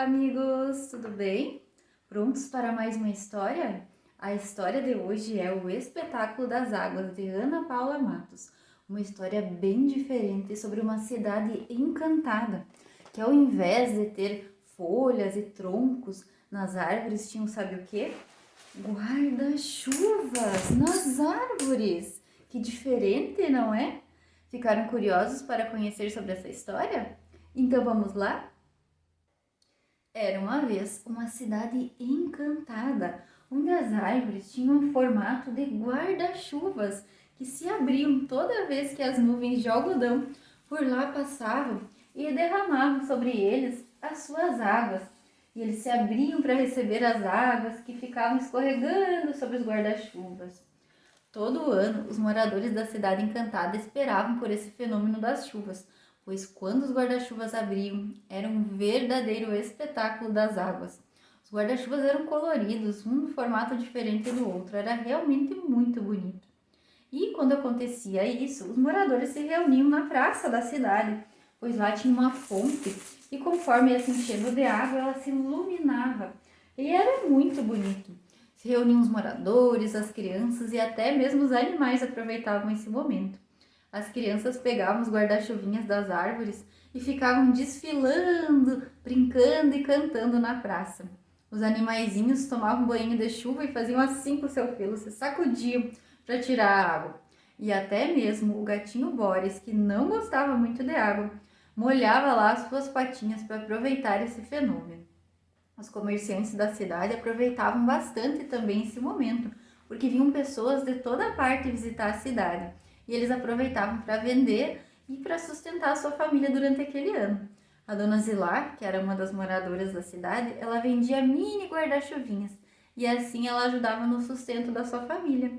Olá, amigos, tudo bem? Prontos para mais uma história? A história de hoje é O Espetáculo das Águas, de Ana Paula Matos. Uma história bem diferente sobre uma cidade encantada, que ao invés de ter folhas e troncos nas árvores, tinham sabe o quê? Guarda-chuvas nas árvores! Que diferente, não é? Ficaram curiosos para conhecer sobre essa história? Então vamos lá? Era uma vez uma cidade encantada, onde as árvores tinham o formato de guarda-chuvas que se abriam toda vez que as nuvens de algodão por lá passavam e derramavam sobre eles as suas águas. E eles se abriam para receber as águas que ficavam escorregando sobre os guarda-chuvas. Todo ano, os moradores da cidade encantada esperavam por esse fenômeno das chuvas, pois quando os guarda-chuvas abriam, era um verdadeiro espetáculo das águas. Os guarda-chuvas eram coloridos, um no formato diferente do outro, era realmente muito bonito. E quando acontecia isso, os moradores se reuniam na praça da cidade, pois lá tinha uma fonte e conforme ia se enchendo de água, ela se iluminava. E era muito bonito. Se reuniam os moradores, as crianças e até mesmo os animais aproveitavam esse momento. As crianças pegavam os guarda-chuvinhas das árvores e ficavam desfilando, brincando e cantando na praça. Os animaizinhos tomavam banho de chuva e faziam assim com seu pelo, se sacudiam para tirar a água. E até mesmo o gatinho Boris, que não gostava muito de água, molhava lá as suas patinhas para aproveitar esse fenômeno. Os comerciantes da cidade aproveitavam bastante também esse momento, porque vinham pessoas de toda parte visitar a cidade e eles aproveitavam para vender e para sustentar a sua família durante aquele ano. A dona Zilar, que era uma das moradoras da cidade, ela vendia mini guarda-chuvinhas e assim ela ajudava no sustento da sua família.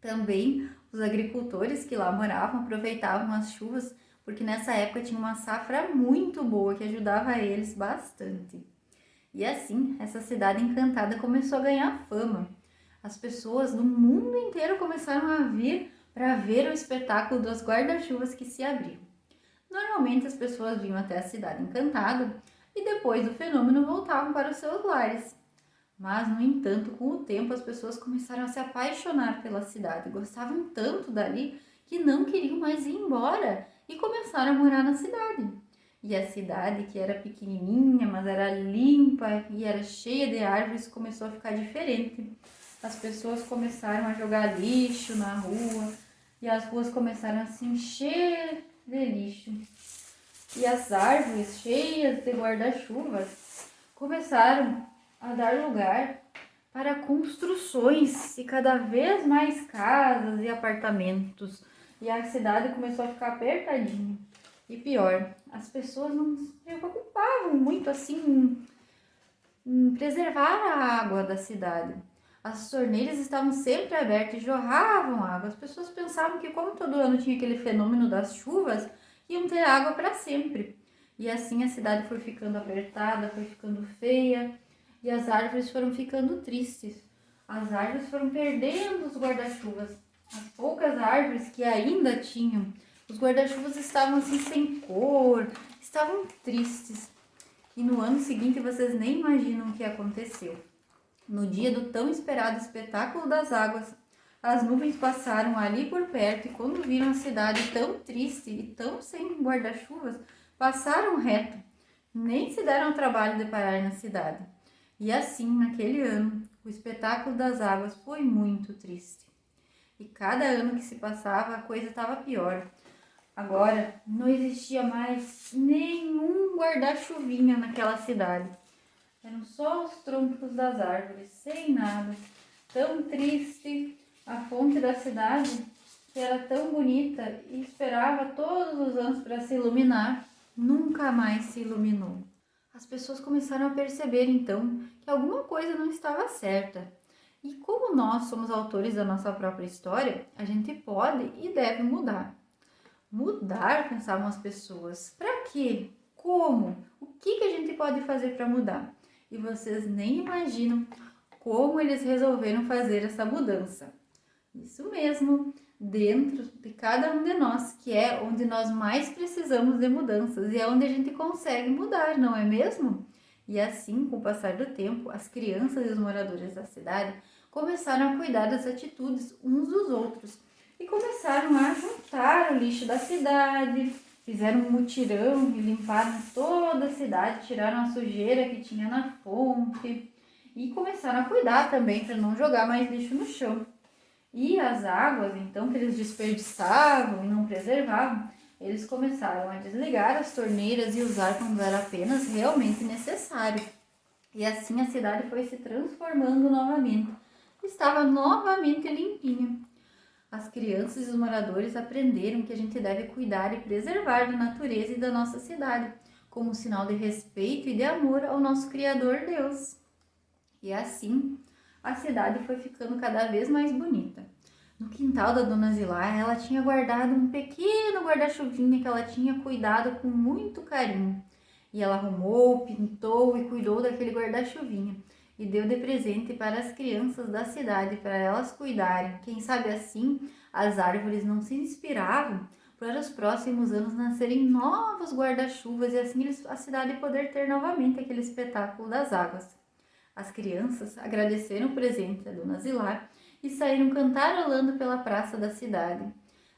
Também os agricultores que lá moravam aproveitavam as chuvas, porque nessa época tinha uma safra muito boa que ajudava eles bastante. E assim, essa cidade encantada começou a ganhar fama. As pessoas do mundo inteiro começaram a vir para ver o espetáculo dos guarda-chuvas que se abriam. Normalmente as pessoas vinham até a cidade encantada e depois do fenômeno voltavam para os seus lares. Mas, no entanto, com o tempo as pessoas começaram a se apaixonar pela cidade, gostavam tanto dali que não queriam mais ir embora e começaram a morar na cidade. E a cidade, que era pequenininha, mas era limpa e era cheia de árvores, começou a ficar diferente. As pessoas começaram a jogar lixo na rua e as ruas começaram a se encher de lixo. E as árvores cheias de guarda-chuvas começaram a dar lugar para construções e cada vez mais casas e apartamentos. E a cidade começou a ficar apertadinha. E pior, as pessoas não se preocupavam muito assim em preservar a água da cidade. As torneiras estavam sempre abertas e jorravam água. As pessoas pensavam que como todo ano tinha aquele fenômeno das chuvas, iam ter água para sempre. E assim a cidade foi ficando apertada, foi ficando feia e as árvores foram ficando tristes. As árvores foram perdendo os guarda-chuvas. As poucas árvores que ainda tinham, os guarda-chuvas estavam assim sem cor, estavam tristes. E no ano seguinte vocês nem imaginam o que aconteceu. No dia do tão esperado espetáculo das águas, as nuvens passaram ali por perto e quando viram a cidade tão triste e tão sem guarda-chuvas, passaram reto. Nem se deram ao trabalho de parar na cidade. E assim, naquele ano, o espetáculo das águas foi muito triste. E cada ano que se passava, a coisa estava pior. Agora, não existia mais nenhum guarda-chuvinha naquela cidade. Eram só os troncos das árvores, sem nada. Tão triste, a fonte da cidade, que era tão bonita e esperava todos os anos para se iluminar, nunca mais se iluminou. As pessoas começaram a perceber então que alguma coisa não estava certa. E como nós somos autores da nossa própria história, a gente pode e deve mudar. Mudar, pensavam as pessoas. Para quê? Como? O que a gente pode fazer para mudar? E vocês nem imaginam como eles resolveram fazer essa mudança. Isso mesmo, dentro de cada um de nós, que é onde nós mais precisamos de mudanças e é onde a gente consegue mudar, não é mesmo? E assim, com o passar do tempo, as crianças e os moradores da cidade começaram a cuidar das atitudes uns dos outros e começaram a juntar o lixo da cidade, fizeram um mutirão e limparam toda a cidade, tiraram a sujeira que tinha na fonte e começaram a cuidar também para não jogar mais lixo no chão. E as águas, então, que eles desperdiçavam e não preservavam, eles começaram a desligar as torneiras e usar quando era apenas realmente necessário. E assim a cidade foi se transformando novamente. Estava novamente limpinha. As crianças e os moradores aprenderam que a gente deve cuidar e preservar da natureza e da nossa cidade, como sinal de respeito e de amor ao nosso Criador Deus. E assim, a cidade foi ficando cada vez mais bonita. No quintal da Dona Zilá, ela tinha guardado um pequeno guarda-chuvinha que ela tinha cuidado com muito carinho. E ela arrumou, pintou e cuidou daquele guarda-chuvinha e deu de presente para as crianças da cidade, para elas cuidarem. Quem sabe assim, as árvores não se inspiravam para os próximos anos nascerem novos guarda-chuvas e assim a cidade poder ter novamente aquele espetáculo das águas. As crianças agradeceram o presente da Dona Zilar e saíram cantarolando pela praça da cidade.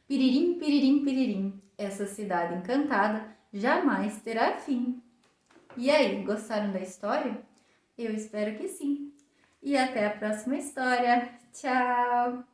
Piririm, piririm, piririm, essa cidade encantada jamais terá fim. E aí, gostaram da história? Eu espero que sim. E até a próxima história. Tchau!